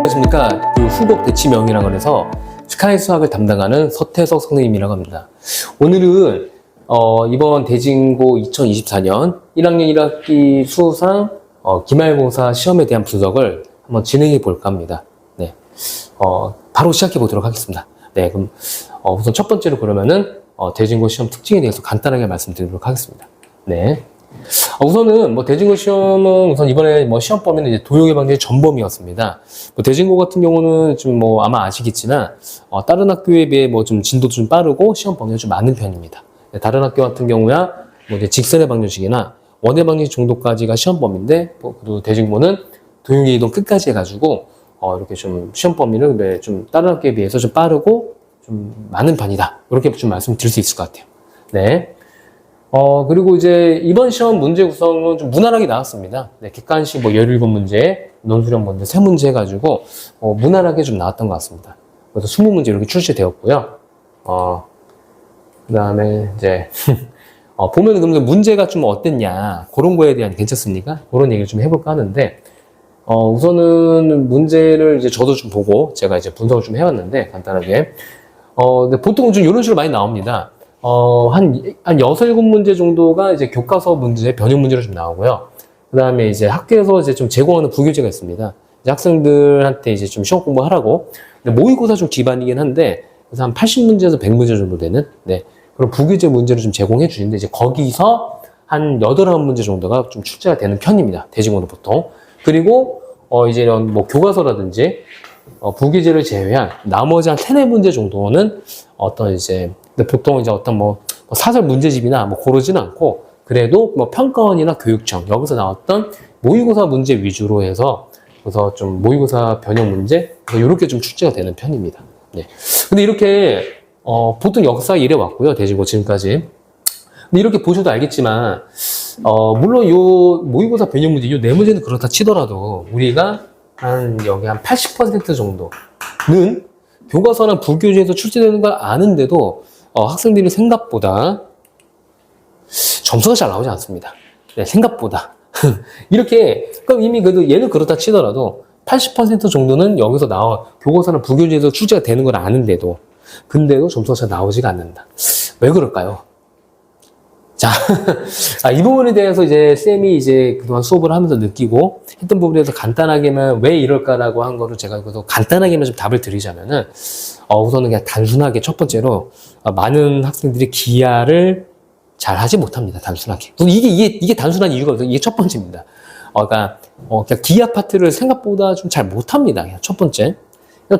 안녕하십니까. 그 후보 대치명이라고 해서 스카이 수학을 담당하는 서태석 선생님이라고 합니다. 오늘은 이번 대진고 2024년 1학년 1학기 수상 기말고사 시험에 대한 분석을 한번 진행해 볼까 합니다. 네, 바로 시작해 보도록 하겠습니다. 네, 그럼 우선 첫 번째로 그러면은 대진고 시험 특징에 대해서 간단하게 말씀드리도록 하겠습니다. 네. 우선은 대진고 시험은 우선 이번에 시험 범위는 이제 도형 예방제 전범위였습니다. 대진고 같은 경우는 좀 아마 아시겠지만 다른 학교에 비해 좀 진도도 좀 빠르고 시험 범위가 좀 많은 편입니다. 네, 다른 학교 같은 경우야 이제 직선 예방정식이나 원 예방정식 정도까지가 시험 범위인데 그리고 대진고는 도형 이동 끝까지 해가지고 이렇게 좀 시험 범위는 좀 다른 학교에 비해서 좀 빠르고 좀 많은 편이다. 이렇게 좀 말씀드릴 수 있을 것 같아요. 네. 그리고 이제 이번 시험 문제 구성은 좀 무난하게 나왔습니다. 네, 객관식 17문제, 논술형 문제 3문제 해가지고, 무난하게 좀 나왔던 것 같습니다. 그래서 20문제 이렇게 출시되었고요. 그 다음에 이제, 보면은 그러면 문제가 좀 어땠냐, 그런 거에 대한 괜찮습니까? 그런 얘기를 좀 해볼까 하는데, 우선은 문제를 이제 저도 좀 보고, 제가 이제 분석을 좀 해왔는데, 간단하게. 근데 보통은 좀 이런 식으로 많이 나옵니다. 한 6, 7문제 정도가 이제 교과서 문제, 변형 문제로 좀 나오고요. 그 다음에 이제 학교에서 이제 좀 제공하는 부교재가 있습니다. 이제 학생들한테 이제 좀 시험 공부하라고. 근데 모의고사 좀 기반이긴 한데, 그래서 한 80문제에서 100문제 정도 되는, 네. 그런 부교재 문제를 좀 제공해 주는데, 이제 거기서 한 8, 9문제 정도가 좀 출제가 되는 편입니다. 대진고는 보통. 그리고, 이제 이런 교과서라든지, 부교재를 제외한 나머지 한 3, 4문제 정도는 근데 보통 이제 사설 문제집이나 그러지는 않고, 그래도 평가원이나 교육청, 여기서 나왔던 모의고사 문제 위주로 해서, 그래서 좀 모의고사 변형 문제, 이렇게 좀 출제가 되는 편입니다. 네. 근데 이렇게, 보통 역사 이래 왔고요. 대진고 지금까지. 근데 이렇게 보셔도 알겠지만, 물론 요 모의고사 변형 문제, 요 4문제는 그렇다 치더라도, 우리가 여기 한 80% 정도는 교과서나 부교재에서 출제되는 걸 아는데도, 학생들이 생각보다 점수가 잘 나오지 않습니다. 네, 생각보다. 이렇게, 그럼 이미 그래도 얘는 그렇다 치더라도 80% 정도는 여기서 교과서나 부교재에서 출제가 되는 걸 아는데도, 근데도 점수가 잘 나오지가 않는다. 왜 그럴까요? 자, 이 부분에 대해서 이제 쌤이 이제 그동안 수업을 하면서 느끼고 했던 부분에 대해서 간단하게만 왜 이럴까라고 한 거를 제가 그래서 간단하게만 좀 답을 드리자면은, 우선은 그냥 단순하게 첫 번째로, 많은 학생들이 기하를 잘 하지 못합니다. 단순하게. 이게 단순한 이유가 없어요. 이게 첫 번째입니다. 그러니까, 그냥 기하 파트를 생각보다 좀 잘 못합니다. 그냥 첫 번째.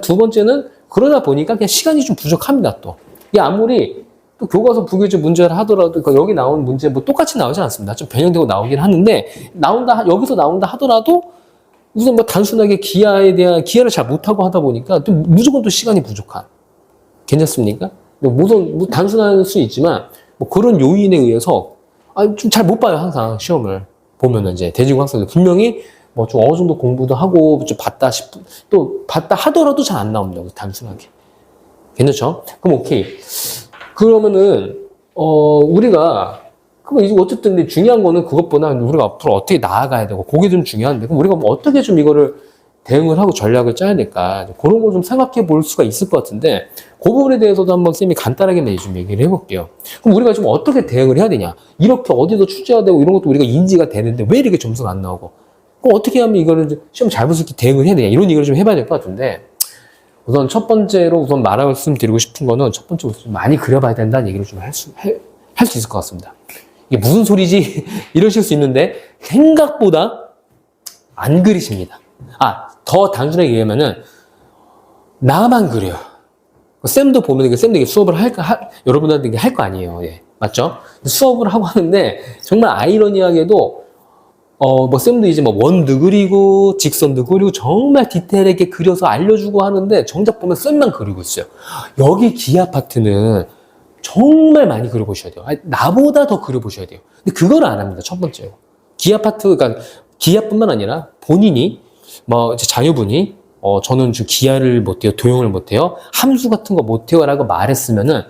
두 번째는 그러다 보니까 그냥 시간이 좀 부족합니다. 또. 이게 아무리 또 교과서 부교재 문제를 하더라도 여기 나온 문제 똑같이 나오지 않습니다. 좀 변형되고 나오긴 하는데 여기서 나온다 하더라도 우선 단순하게 기하를 잘 못하고 하다 보니까 또 무조건 또 시간이 부족한. 괜찮습니까? 우선 단순할 수 있지만 그런 요인에 의해서 좀 잘 못 봐요. 항상 시험을 보면은 이제 대진고 학생들 분명히 좀 어느 정도 공부도 하고 좀 봤다 하더라도 잘 안 나옵니다. 단순하게. 괜찮죠? 그럼 오케이. 그러면은, 우리가, 그럼 이제 어쨌든 근데 중요한 거는 그것보다 우리가 앞으로 어떻게 나아가야 되고, 그게 좀 중요한데, 그럼 우리가 어떻게 좀 이거를 대응을 하고 전략을 짜야 될까, 그런 걸 좀 생각해 볼 수가 있을 것 같은데, 그 부분에 대해서도 한번 쌤이 간단하게 좀 얘기를 해볼게요. 그럼 우리가 좀 어떻게 대응을 해야 되냐? 이렇게 어디서 출제가 되고 이런 것도 우리가 인지가 되는데, 왜 이렇게 점수가 안 나오고, 그럼 어떻게 하면 이거를 시험 잘 볼 수 있게 대응을 해야 되냐? 이런 얘기를 좀 해봐야 될 것 같은데, 우선 첫 번째로 말씀드리고 싶은 거는 첫 번째로 좀 많이 그려봐야 된다는 얘기를 좀 할 수 있을 것 같습니다. 이게 무슨 소리지? 이러실 수 있는데 생각보다 안 그리십니다. 더 단순하게 얘기하면은 나만 그려요. 쌤도 보면 쌤도 수업을 여러분들한테 할 거 아니에요. 예. 맞죠? 수업을 하고 하는데 정말 아이러니하게도 쌤도 이제 원도 그리고, 직선도 그리고, 정말 디테일하게 그려서 알려주고 하는데, 정작 보면 쌤만 그리고 있어요. 여기 기하 파트는 정말 많이 그려보셔야 돼요. 나보다 더 그려보셔야 돼요. 근데 그걸 안 합니다. 첫 번째로. 기하 파트, 그러니까, 기하뿐만 아니라, 본인이, 이제 자녀분이, 저는 좀 기하를 못해요. 도형을 못해요. 함수 같은 거 못해요. 라고 말했으면은,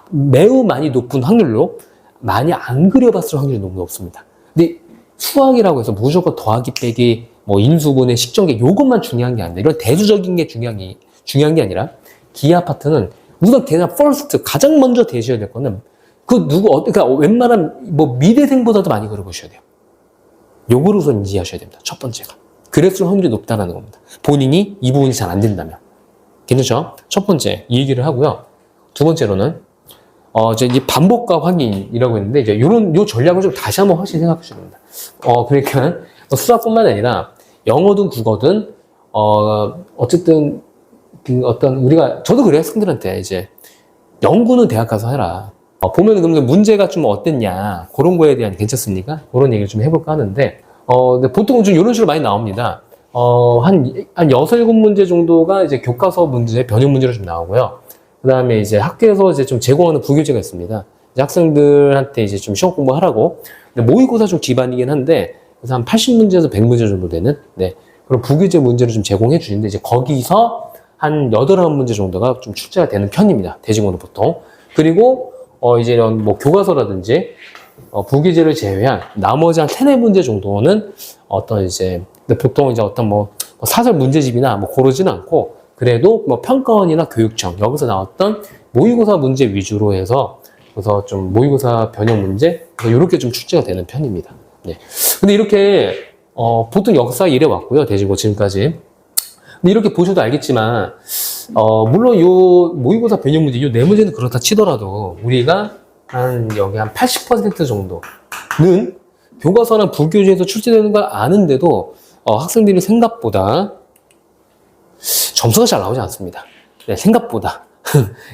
매우 많이 높은 확률로, 많이 안 그려봤을 확률이 너무 높습니다. 근데, 수학이라고 해서 무조건 더하기 빼기 뭐 인수분해, 식전개 요것만 중요한 게 아니라 이런 대조적인 게 중요한 게 아니라 기아 파트는 우선 대상 퍼스트 가장 먼저 되셔야 될 거는 그 그러니까 웬만한 뭐 미대생보다도 많이 그려보셔야 돼요. 요걸 우선 인지하셔야 됩니다. 첫 번째가. 그랬을 확률이 높다는 겁니다. 본인이 이 부분이 잘 안 된다면. 괜찮죠? 첫 번째 이 얘기를 하고요. 두 번째로는 이제 반복과 확인이라고 했는데 이제 요 전략을 좀 다시 한번 확실히 생각해 주셔야 됩니다. 그러니까 수학뿐만 아니라 영어든 국어든 어쨌든 저도 그래요. 학생들한테 이제 연구는 대학 가서 해라. 보면 그러면 문제가 좀 어땠냐 그런 거에 대한 괜찮습니까? 그런 얘기를 좀 해볼까 하는데 근데 보통 좀 이런 식으로 많이 나옵니다. 한 6, 7문제 정도가 이제 교과서 문제, 변형 문제로 좀 나오고요. 그 다음에 이제 학교에서 이제 좀 제공하는 부교재가 있습니다. 이제 학생들한테 이제 좀 시험 공부하라고. 근데 모의고사 좀 기반이긴 한데, 그래서 한 80문제에서 100문제 정도 되는, 네. 그런 부교재 문제를 좀 제공해 주는데, 이제 거기서 한 8, 9문제 정도가 좀 출제가 되는 편입니다. 대직원은 보통. 그리고, 이제 이런 뭐 교과서라든지, 부교재를 제외한 나머지 한 3, 4문제 정도는 근데 보통 이제 뭐 사설 문제집이나 뭐 그러지는 않고, 그래도 뭐 평가원이나 교육청, 여기서 나왔던 모의고사 문제 위주로 해서, 그래서 좀 모의고사 변형 문제, 이렇게 좀 출제가 되는 편입니다. 네. 근데 이렇게, 보통 역사 이래 왔고요. 대지고 지금까지. 근데 이렇게 보셔도 알겠지만, 물론 요 모의고사 변형 문제, 요 4문제는 그렇다 치더라도, 우리가 여기 한 80% 정도는 교과서나 부교재에서 출제되는 걸 아는데도, 학생들이 생각보다 점수가 잘 나오지 않습니다. 네, 생각보다.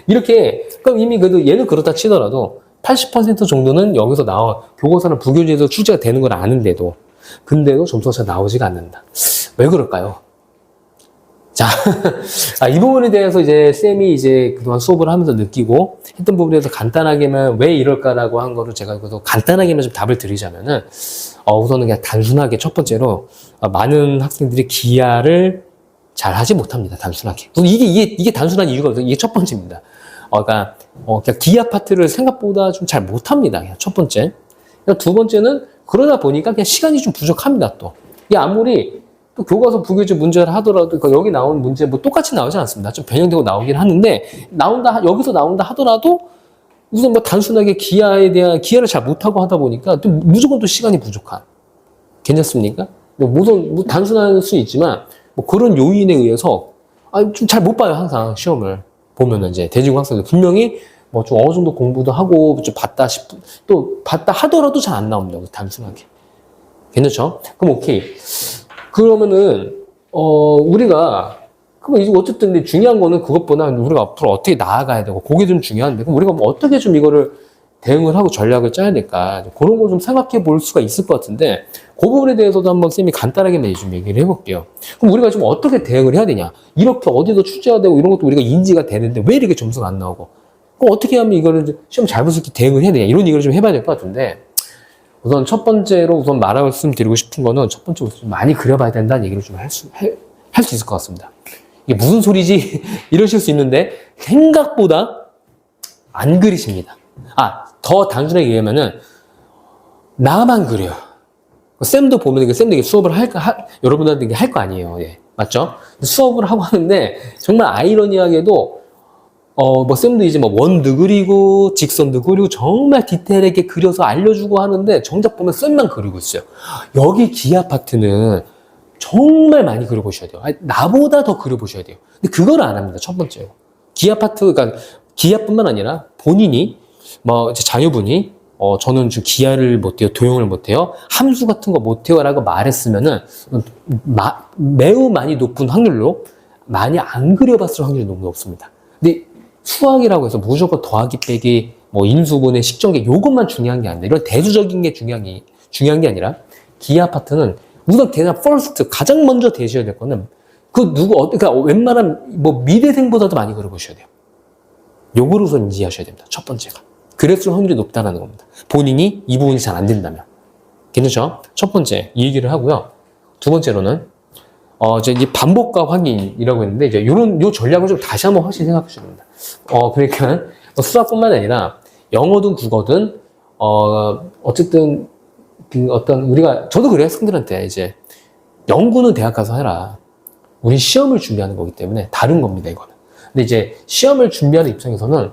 이렇게, 그럼 이미 그래도 얘는 그렇다 치더라도 80% 정도는 여기서 교과서나 부교재에서 출제가 되는 걸 아는데도, 근데도 점수가 잘 나오지가 않는다. 왜 그럴까요? 자, 이 부분에 대해서 이제 쌤이 이제 그동안 수업을 하면서 느끼고 했던 부분에 대해서 간단하게만 왜 이럴까라고 한 거를 제가 그래서 간단하게만 좀 답을 드리자면은, 우선은 그냥 단순하게 첫 번째로, 많은 학생들이 기하를 잘 하지 못합니다. 단순하게. 이게 단순한 이유가 없어요. 이게 첫 번째입니다. 그러니까, 그냥 기하 파트를 생각보다 좀 잘 못합니다. 그냥 첫 번째. 두 번째는 그러다 보니까 그냥 시간이 좀 부족합니다. 또. 이게 아무리 또 교과서 부교재 문제를 하더라도 여기 나온 문제 뭐 똑같이 나오지 않습니다. 좀 변형되고 나오긴 하는데 여기서 나온다 하더라도 우선 뭐 단순하게 기하를 잘 못하고 하다 보니까 또 무조건 또 시간이 부족한. 괜찮습니까? 우선 뭐 단순할 수 있지만 뭐 그런 요인에 의해서 좀 잘 못 봐요. 항상 시험을 보면은 이제 대지고 학생들 분명히 뭐 좀 어느 정도 공부도 하고 좀 봤다 하더라도 잘 안 나옵니다. 단순하게. 괜찮죠? 그럼 오케이. 그러면은 우리가 그럼 이제 어쨌든 근데 중요한 거는 그것보다 우리가 앞으로 어떻게 나아가야 되고 그게 좀 중요한데 그럼 우리가 뭐 어떻게 좀 이거를 대응을 하고 전략을 짜야 될까 그런 걸 좀 생각해 볼 수가 있을 것 같은데 그 부분에 대해서도 한번 쌤이 간단하게 좀 얘기를 해볼게요. 그럼 우리가 좀 어떻게 대응을 해야 되냐? 이렇게 어디서 출제가 되고 이런 것도 우리가 인지가 되는데 왜 이렇게 점수가 안 나오고? 그럼 어떻게 하면 이거를 시험 잘 볼 수 있게 대응을 해야 되냐? 이런 얘기를 좀 해봐야 될 것 같은데. 우선 첫 번째로 말씀드리고 싶은 거는 첫 번째로 좀 많이 그려봐야 된다는 얘기를 좀 할 수 있을 것 같습니다. 이게 무슨 소리지? 이러실 수 있는데 생각보다 안 그리십니다. 더 단순하게 얘기하면은 나만 그려요. 쌤도 보면 쌤도 수업을 여러분들한테 할 거 아니에요. 예. 맞죠? 수업을 하고 하는데 정말 아이러니하게도 뭐 쌤도 이제 뭐 원도 그리고 직선도 그리고 정말 디테일하게 그려서 알려주고 하는데 정작 보면 쌤만 그리고 있어요. 여기 기하 파트는 정말 많이 그려보셔야 돼요. 나보다 더 그려보셔야 돼요. 근데 그걸 안 합니다. 첫 번째로. 기하 파트, 그러니까 기하뿐만 아니라 본인이 뭐 이제 자녀분이 저는 좀 기하를 못해요, 도형을 못해요, 함수 같은 거 못해요라고 말했으면은 매우 많이 높은 확률로 많이 안 그려봤을 확률이 너무 높습니다. 근데 수학이라고 해서 무조건 더하기 빼기, 뭐 인수분해, 식전개 요것만 중요한 게 아니라 이런 대조적인 게 중요한 게 아니라 기하 파트는 우선 대상 퍼스트 가장 먼저 되셔야 될 거는 그러니까 웬만한 뭐 미대생보다도 많이 그려보셔야 돼요. 요걸 우선 인지하셔야 됩니다. 첫 번째가. 그랬을 확률이 높다는 겁니다. 본인이 이 부분이 잘 안 된다면. 괜찮죠? 첫 번째 이 얘기를 하고요. 두 번째로는 이제 반복과 확인이라고 했는데 이제 요 전략을 좀 다시 한번 확실히 생각해 주셔야 됩니다. 그러니까 수학뿐만 아니라 영어든 국어든 어쨌든 저도 그래요. 학생들한테 이제 연구는 대학 가서 해라. 우린 시험을 준비하는 거기 때문에 다른 겁니다, 이거는. 근데 이제 시험을 준비하는 입장에서는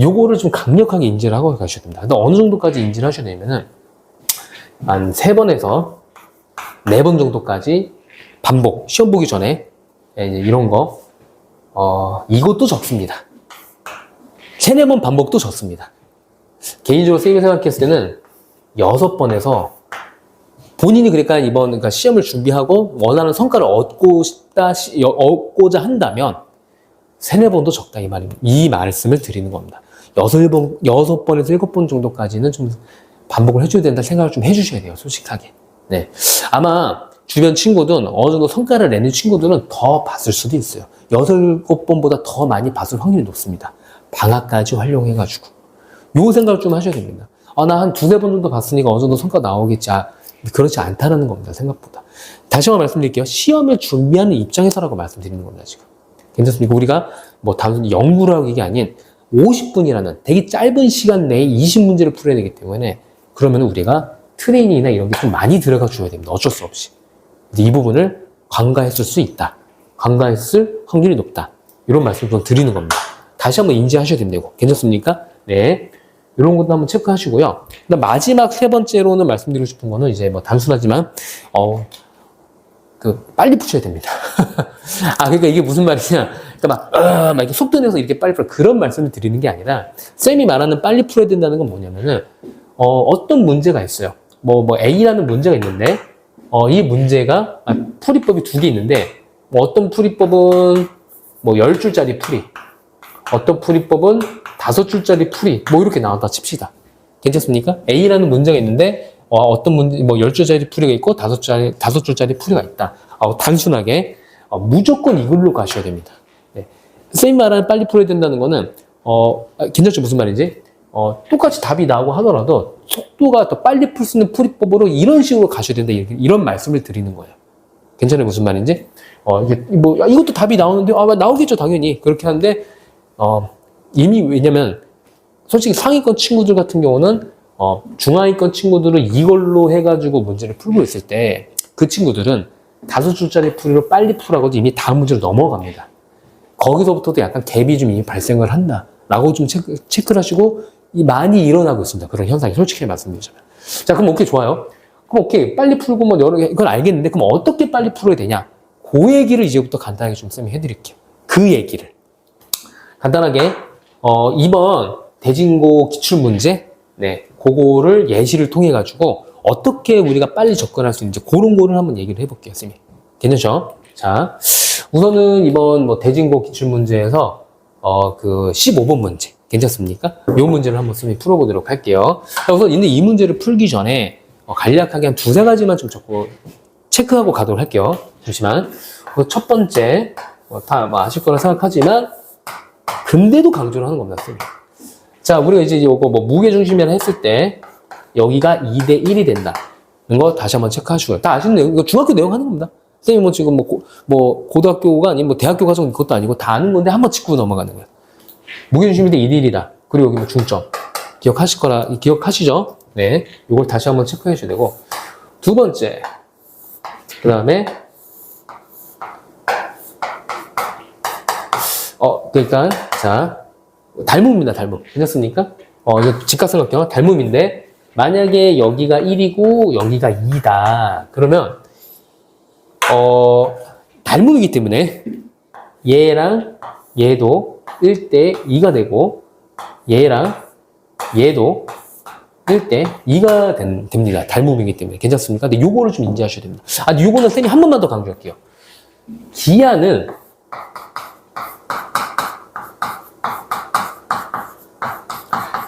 요거를 좀 강력하게 인지를 하고 가셔야 됩니다. 근데 어느 정도까지 인지를 하셔야 되냐면은 한 3번에서 4번 정도까지 반복, 시험 보기 전에 이제 이런 거, 이것도 적습니다. 3, 4번 반복도 적습니다. 개인적으로 선생님이 생각했을 때는 6번에서 본인이 그러니까 시험을 준비하고 원하는 성과를 얻고자 한다면 3, 4번도 적다 이 말씀을 드리는 겁니다. 6번에서 7번 정도까지는 좀 반복을 해줘야 된다 생각을 좀 해주셔야 돼요, 솔직하게. 네. 아마 주변 친구든 어느 정도 성과를 내는 친구들은 더 봤을 수도 있어요. 6, 7번보다 더 많이 봤을 확률이 높습니다. 방학까지 활용해가지고. 요 생각을 좀 하셔야 됩니다. 나 한 2, 3번 정도 봤으니까 어느 정도 성과 나오겠지. 그렇지 않다는 겁니다, 생각보다. 다시 한번 말씀드릴게요. 시험을 준비하는 입장에서라고 말씀드리는 겁니다, 지금. 괜찮습니까? 우리가 뭐 단순히 연구를 하는 게 아닌 50분이라는 되게 짧은 시간 내에 20문제를 풀어야 되기 때문에 그러면 우리가 트레이닝이나 이런 게 좀 많이 들어가 줘야 됩니다. 어쩔 수 없이. 이 부분을 간과했을 수 있다. 간과했을 확률이 높다. 이런 말씀을 좀 드리는 겁니다. 다시 한번 인지하셔야 됩니다. 이거. 괜찮습니까? 네. 이런 것도 한번 체크하시고요. 마지막 3번째로는 말씀드리고 싶은 거는 이제 뭐 단순하지만, 빨리 푸셔야 됩니다. 그러니까 이게 무슨 말이냐. 그러니까 막 이렇게 속도 내서 이렇게 빨리 풀어. 그런 말씀을 드리는 게 아니라, 쌤이 말하는 빨리 풀어야 된다는 건 뭐냐면은, 어떤 문제가 있어요. A라는 문제가 있는데, 이 문제가, 풀이법이 2개 있는데, 어떤 풀이법은 10줄짜리 풀이, 어떤 풀이법은 5줄짜리 풀이, 이렇게 나왔다 칩시다. 괜찮습니까? A라는 문제가 있는데, 어떤 문제, 10줄짜리 풀이가 있고, 5줄짜리 풀이가 있다. 단순하게, 무조건 이걸로 가셔야 됩니다. 네. 쌤이 말하는 빨리 풀어야 된다는 거는, 괜찮죠? 무슨 말인지? 똑같이 답이 나오고 하더라도, 속도가 더 빨리 풀 수 있는 풀이법으로 이런 식으로 가셔야 된다. 이런 말씀을 드리는 거예요. 괜찮아요? 무슨 말인지? 이것도 답이 나오는데, 나오겠죠, 당연히. 그렇게 하는데, 이미 왜냐면, 솔직히 상위권 친구들 같은 경우는, 중하위권 친구들은 이걸로 해가지고 문제를 풀고 있을 때, 그 친구들은 5줄짜리 풀이로 빨리 풀라고도 이미 다음 문제로 넘어갑니다. 거기서부터도 약간 갭이 좀 이미 발생을 한다. 라고 좀 체크를 하시고, 많이 일어나고 있습니다. 그런 현상이 솔직히 말씀드리자면. 자, 그럼 오케이, 좋아요. 그럼 오케이, 빨리 풀고 여러 개, 이건 알겠는데, 그럼 어떻게 빨리 풀어야 되냐? 그 얘기를 이제부터 간단하게 좀 쌤이 해드릴게요. 그 얘기를. 간단하게, 이번 대진고 기출문제, 네, 그거를 예시를 통해가지고, 어떻게 우리가 빨리 접근할 수 있는지, 그런 거를 한번 얘기를 해볼게요, 쌤이. 괜찮죠? 자, 우선은 이번 대진고 기출문제에서, 15번 문제. 괜찮습니까? 이 문제를 한번 쌤이 풀어보도록 할게요. 자, 우선 이 문제를 풀기 전에, 간략하게 한 2, 3가지만 좀 체크하고 가도록 할게요. 잠시만. 첫 번째, 다 아실 거라 생각하지만, 근데도 강조를 하는 겁니다, 쌤이. 자, 우리가 이제 이거 무게중심이라 했을 때, 여기가 2대 1이 된다. 이거 다시 한번 체크하시고요. 다 아시는 내용, 이거 중학교 내용 하는 겁니다. 쌤이 지금 고등학교가 아니면 대학교 과정 그것도 아니고 다 아는 건데 한번 짚고 넘어가는 거예요. 무게중심이 대 2대 1이다. 그리고 여기 중점. 기억하시죠? 네. 이걸 다시 한번 체크해 주셔야 되고. 두 번째. 그 다음에, 그러니까, 자, 닮음입니다, 닮음. 괜찮습니까? 이거 직각삼각형, 닮음인데, 만약에 여기가 1이고, 여기가 2다. 그러면, 닮음이기 때문에, 얘랑 얘도 1대 2가 되고, 얘랑 얘도 1대 2가 됩니다. 닮음이기 때문에. 괜찮습니까? 근데 요거를 좀 인지하셔야 됩니다. 요거는 쌤이 한 번만 더 강조할게요. 기하는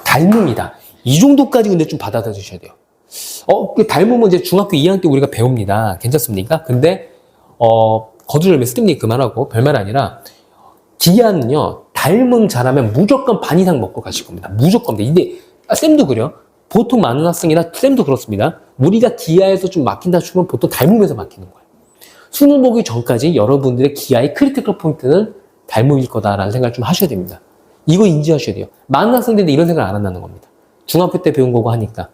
닮음이다. 이 정도까지 근데 좀 받아들여 주셔야 돼요. 그 닮음은 이제 중학교 2학년 때 우리가 배웁니다. 괜찮습니까? 근데, 거두절미 스tem님 그만하고 별말 아니라, 기하는요, 닮음 잘하면 무조건 반 이상 먹고 가실 겁니다. 무조건. 근데, 쌤도 그래요. 보통 많은 학생이나 쌤도 그렇습니다. 우리가 기하에서 좀 막힌다 싶으면 보통 닮음에서 막히는 거예요. 수능 보기 전까지 여러분들의 기하의 크리티컬 포인트는 닮음일 거다라는 생각을 좀 하셔야 됩니다. 이거 인지하셔야 돼요. 많은 학생들이 이런 생각 안 한다는 겁니다. 중학교 때 배운 거고 하니까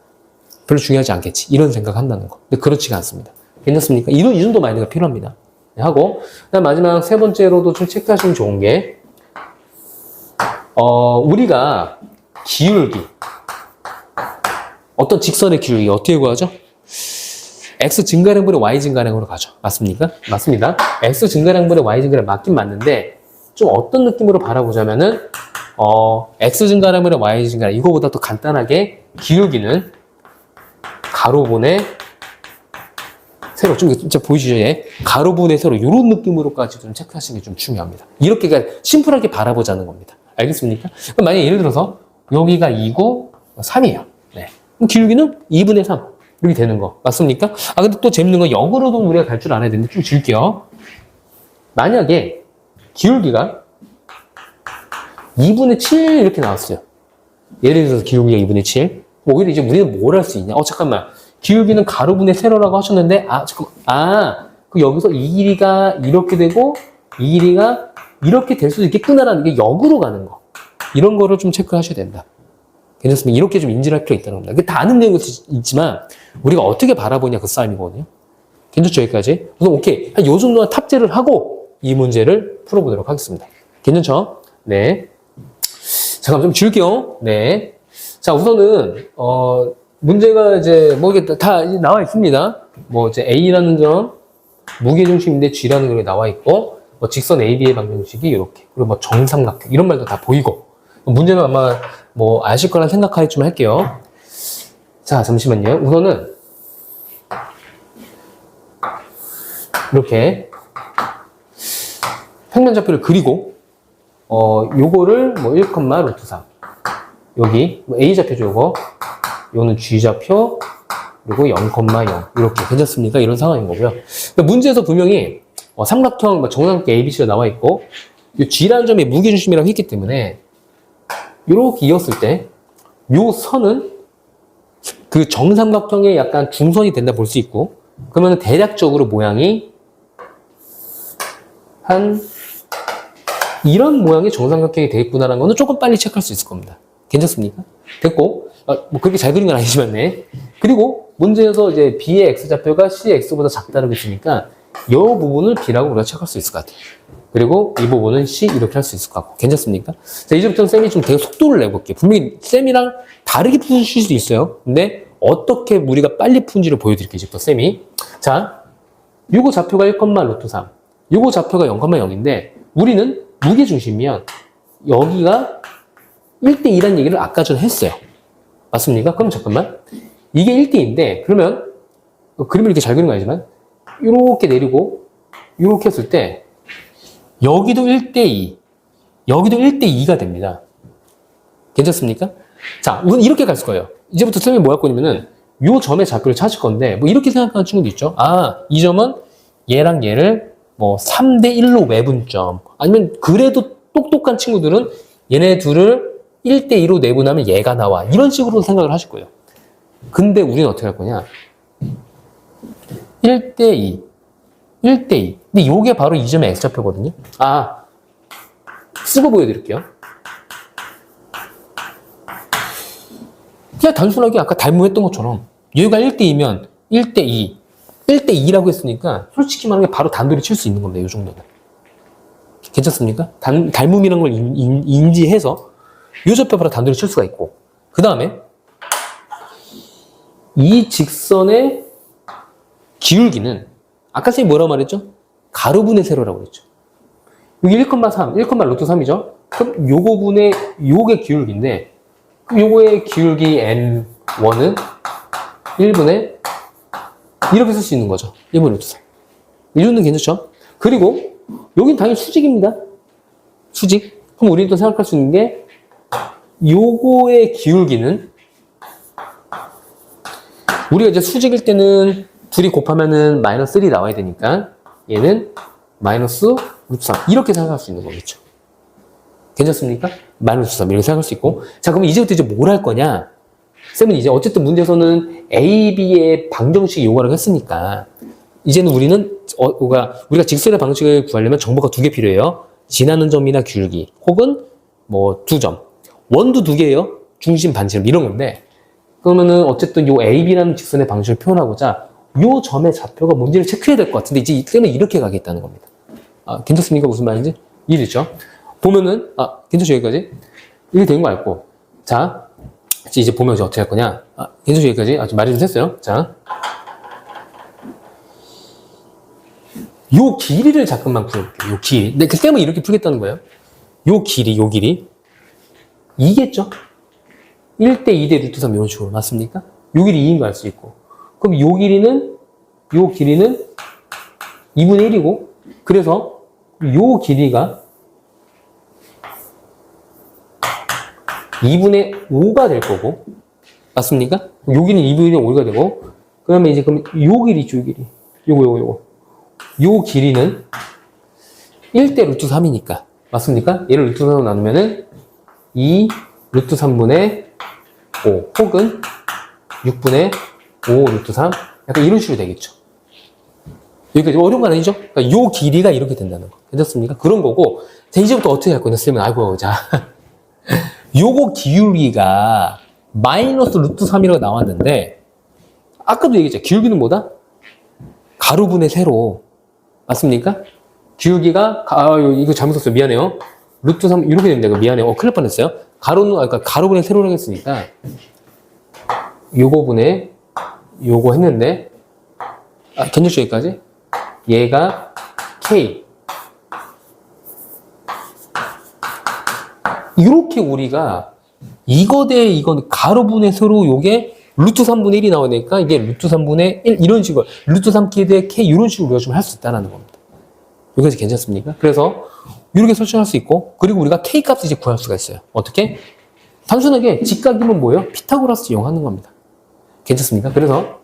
별로 중요하지 않겠지. 이런 생각 한다는 거. 근데 그렇지가 않습니다. 괜찮습니까? 이 정도 마인드가 필요합니다. 네, 하고, 그다음 마지막 세 번째로도 좀 체크하시면 좋은 게, 우리가 기울기. 어떤 직선의 기울기 어떻게 구하죠? x 증가량분의 y 증가량으로 가죠. 맞습니까? 맞습니다. x 증가량분의 y 증가량 맞긴 맞는데 좀 어떤 느낌으로 바라보자면은 x 증가량분의 y 증가량 이거보다 더 간단하게 기울기는 가로분의 세로 좀 진짜 보이시죠? 예? 가로분의 세로 이런 느낌으로까지 좀 체크하시는 게 좀 중요합니다. 이렇게 그러니까 심플하게 바라보자는 겁니다. 알겠습니까? 그럼 만약에 예를 들어서 여기가 2고 3이에요. 네. 그럼 기울기는 2분의 3 이렇게 되는 거 맞습니까? 아 근데 또 재밌는 건 역으로도 우리가 갈 줄 알아야 되는데 좀 질게요. 만약에 기울기가 2분의 7 이렇게 나왔어요. 예를 들어서 기울기가 2분의 7. 오히려 이제 우리는 뭘 할 수 있냐? 잠깐만. 기울기는 가로분의 세로라고 하셨는데 그 여기서 이 길이가 이렇게 되고 이 길이가 이렇게 될 수도 있겠구나라는 게 역으로 가는 거. 이런 거를 좀 체크하셔야 된다. 괜찮습니까? 이렇게 좀 인지를 할 필요가 있다는 겁니다. 다 아는 내용이 있지만 우리가 어떻게 바라보냐 그 싸움이거든요. 괜찮죠? 여기까지? 우선 오케이. 한 요 정도만 탑재를 하고 이 문제를 풀어보도록 하겠습니다. 괜찮죠? 네. 잠깐 좀 줄게요. 네. 자, 우선은 문제가 이제 뭐 이게 다 나와 있습니다. 뭐 이제 A라는 점 무게중심인데 G라는 게 나와 있고 뭐 직선 AB의 방정식이 이렇게 그리고 뭐 정삼각형 이런 말도 다 보이고 문제는 아마 뭐 아실 거란 생각하에 좀 할게요. 자, 잠시만요. 우선은 이렇게 평면좌표를 그리고 요거를 뭐 1,√3 여기 뭐 A좌표죠. 요거는 G좌표 그리고 0,0 이렇게 괜찮습니까? 이런 상황인 거고요. 문제에서 분명히 삼각형 뭐 정삼각형 ABC가 나와 있고 이 G라는 점이 무게중심이라고 했기 때문에 이렇게 이었을 때 요 선은 그 정삼각형의 약간 중선이 된다 볼 수 있고 그러면 대략적으로 모양이 한 이런 모양의 정삼각형이 되겠구나라는 거는 조금 빨리 체크할 수 있을 겁니다. 괜찮습니까? 됐고 뭐 그렇게 잘 그린 건 아니지만 네. 그리고 문제에서 이제 B의 X좌표가 C의 X보다 작다라고 했으니까 이 부분을 B라고 우리가 체크할 수 있을 것 같아요. 그리고 이 부분은 C 이렇게 할 수 있을 것 같고 괜찮습니까? 자, 이제부터는 쌤이 좀 되게 속도를 내볼게요. 분명히 쌤이랑 다르게 푸실 수도 있어요. 근데 어떻게 우리가 빨리 푼지를 보여드릴게요. 이제부터 쌤이. 자, 요거 좌표가 1,√3 요거 좌표가 0,0인데 우리는 무게중심이면 여기가 1대2라는 얘기를 아까 전에 했어요. 맞습니까? 그럼 잠깐만. 이게 1대2인데 그러면 그림을 이렇게 잘 그리는 거 아니지만 이렇게 내리고 이렇게 했을 때 여기도 1대2 여기도 1대2가 됩니다. 괜찮습니까? 자, 우선 이렇게 갈 거예요. 이제부터 선생님이 뭐 할 거냐면은 요 점의 좌표를 찾을 건데 뭐 이렇게 생각하는 친구도 있죠. 이 점은 얘랑 얘를 뭐 3대1로 외분점 아니면 그래도 똑똑한 친구들은 얘네 둘을 1대2로 내분하면 얘가 나와 이런 식으로 생각을 하실 거예요. 근데 우리는 어떻게 할 거냐 1대2 1대2 근데 요게 바로 이 점의 X좌표거든요. 쓰고 보여드릴게요. 그냥 단순하게 아까 닮음했던 것처럼 얘가 1대2면 1대2 1대2라고 했으니까 솔직히 말하면 바로 단도리 칠 수 있는 겁니다. 이 정도는. 괜찮습니까? 닮음이라는 걸 인지해서 이 좌표 바로 단도리 칠 수가 있고 그 다음에 이 직선의 기울기는 아까 선생님이 뭐라고 말했죠? 가로분의 세로라고 그랬죠. 여기 1,3, 1,√3이죠? 그럼 요거분의 요게 기울기인데 그럼 요거의 기울기 n1은 1분의 이렇게 쓸 수 있는 거죠. 1,3. 이 정도는 괜찮죠? 그리고 여긴 당연히 수직입니다. 수직. 그럼 우리는 또 생각할 수 있는 게 요거의 기울기는 우리가 이제 수직일 때는 둘이 곱하면은 -3 나와야 되니까 얘는 -√3 이렇게 생각할 수 있는 거겠죠. 괜찮습니까? -3 이렇게 생각할 수 있고 자 그럼 이제부터 이제 뭘 할 거냐 쌤은 이제 어쨌든 문제에서는 A, B의 방정식이 요구를 했으니까 이제는 우리는 우리가 직선의 방식을 구하려면 정보가 2개 필요해요. 지나는 점이나 기울기 혹은 뭐 2점 원도 2개예요. 중심 반지름 이런 건데 그러면은 어쨌든 요 A, B라는 직선의 방식을 표현하고자 요 점의 좌표가 뭔지를 체크해야 될 것 같은데 이제 이때는 이렇게 가겠다는 겁니다. 괜찮습니까? 무슨 말인지? 이해됐죠? 보면은 괜찮죠? 여기까지? 이렇게 된 거 알고 자 이제 보면 이제 어떻게 할 거냐? 괜찮죠? 여기까지? 좀 말이 좀 됐어요. 자 요 길이를 잠깐만 풀어볼게요. 요 길이. 근데 그때만 이렇게 풀겠다는 거예요. 요 길이 이겠죠? 1대 2대 루트 3 이런 식으로 맞습니까? 요 길이 2인 거 알 수 있고 그럼 요 길이는 2분의 1이고 그래서 요 길이가 2분의 5가 될 거고 맞습니까? 요 길이는 2분의 5가 되고 그러면 이제 그럼 요 길이 있죠, 요 길이. 요거. 요 길이는 1대 루트 3이니까 맞습니까? 얘를 루트 3으로 나누면은 2 루트 3분의 5 혹은 6분의 5 루트 3 약간 이런 식으로 되겠죠. 여기까지 어려운 건 아니죠? 그러니까 요 길이가 이렇게 된다는 거. 괜찮습니까? 그런 거고 자 이제부터 어떻게 할 거냐 쓰면 아이고 자 요거 기울기가 마이너스 루트 3이라고 나왔는데 아까도 얘기했죠. 기울기는 뭐다? 가로분의 세로 맞습니까? 기울기가 이거 잘못 썼어요. 미안해요. 루트 3 이렇게 됩니다. 미안해요. 큰일 날 뻔했어요. 그러니까 가로분의 세로라고 했으니까 요거분의 요거 했는데 견적수 여기까지 얘가 K 이렇게 우리가 이거 대 이건 가로분의 세로 요게 루트 3분의 1이 나오니까 이게 루트 3분의 1 이런 식으로 루트 3K 대 K 이런 식으로 우리가 좀 할 수 있다는 겁니다. 여기까지 괜찮습니까? 그래서 이렇게 설정할 수 있고 그리고 우리가 K 값을 이제 구할 수가 있어요. 어떻게? 단순하게 직각이면 뭐예요? 피타고라스 이용하는 겁니다. 괜찮습니까? 그래서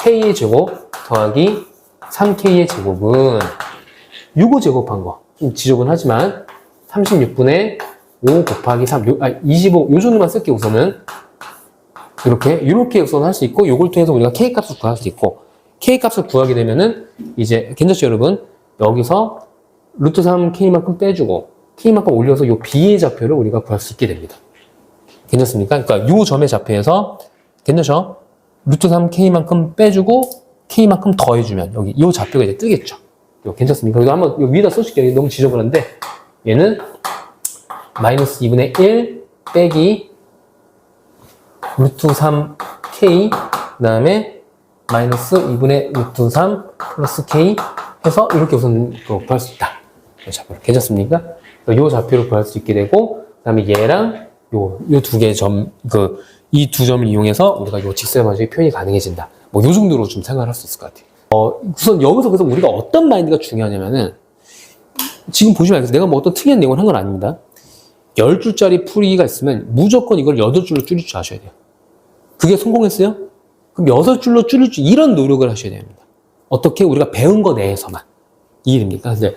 K의 제곱 더하기 3K의 제곱은 요거 제곱한 거 좀 지저분하지만 36분의 5 곱하기 3 25 요 정도만 쓸게요. 우선은 이렇게 우선 할 수 있고 요걸 통해서 우리가 K 값을 구할 수 있고 K 값을 구하게 되면은 이제 괜찮죠 여러분? 여기서 루트 3 K만큼 빼주고 K만큼 올려서 요 B의 좌표를 우리가 구할 수 있게 됩니다. 괜찮습니까? 그러니까 요 점의 좌표에서 괜찮죠? 루트 3 K만큼 빼주고 K만큼 더해주면 여기 요 좌표가 이제 뜨겠죠. 괜찮습니까? 그래도 한번 요 위에다 써줄게요. 너무 지저분한데 얘는 마이너스 2분의 1 빼기 루트 3K 그 다음에 마이너스 2분의 루트 3 플러스 K 해서 이렇게 우선 구할 수 있다. 이 좌표를. 괜찮습니까? 이 좌표를 구할 수 있게 되고 그 다음에 얘랑 요 두 개의 점, 이 두 점을 이용해서 우리가 요 직선의 방정의 표현이 가능해진다. 뭐 요 정도로 좀 생각을 할 수 있을 것 같아요. 우선 여기서 그래서 우리가 어떤 마인드가 중요하냐면은 지금 보시면 알겠어요. 내가 뭐 어떤 특이한 내용을 한 건 아닙니다. 10줄짜리 풀이가 있으면 무조건 이걸 8줄로 줄일 줄 아셔야 돼요. 그게 성공했어요? 그럼 6줄로 줄일 줄 이런 노력을 하셔야 됩니다. 어떻게? 우리가 배운 거 내에서만. 이해됩니까? 근데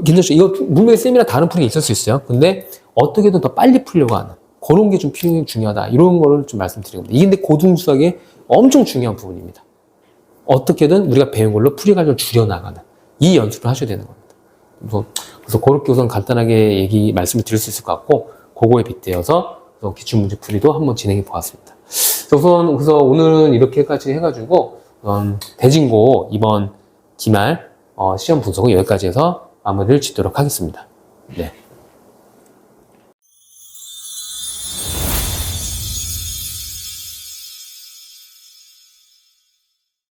괜찮죠? 이거 분명히 쌤이랑 다른 풀이가 있을 수 있어요. 근데 어떻게든 더 빨리 풀려고 하는 그런 게 좀 중요하다. 이런 거를 좀 말씀드리는 겁니다. 이게 근데 고등수학의 엄청 중요한 부분입니다. 어떻게든 우리가 배운 걸로 풀이 과정을 줄여나가는 이 연습을 하셔야 되는 겁니다. 그래서 그렇게 우선 간단하게 말씀을 드릴 수 있을 것 같고 그거에 빗대어서 기출문제 풀이도 한번 진행해 보았습니다. 그래서 오늘은 이렇게까지 해가지고 대진고 이번 기말 시험 분석은 여기까지 해서 마무리를 짓도록 하겠습니다. 네.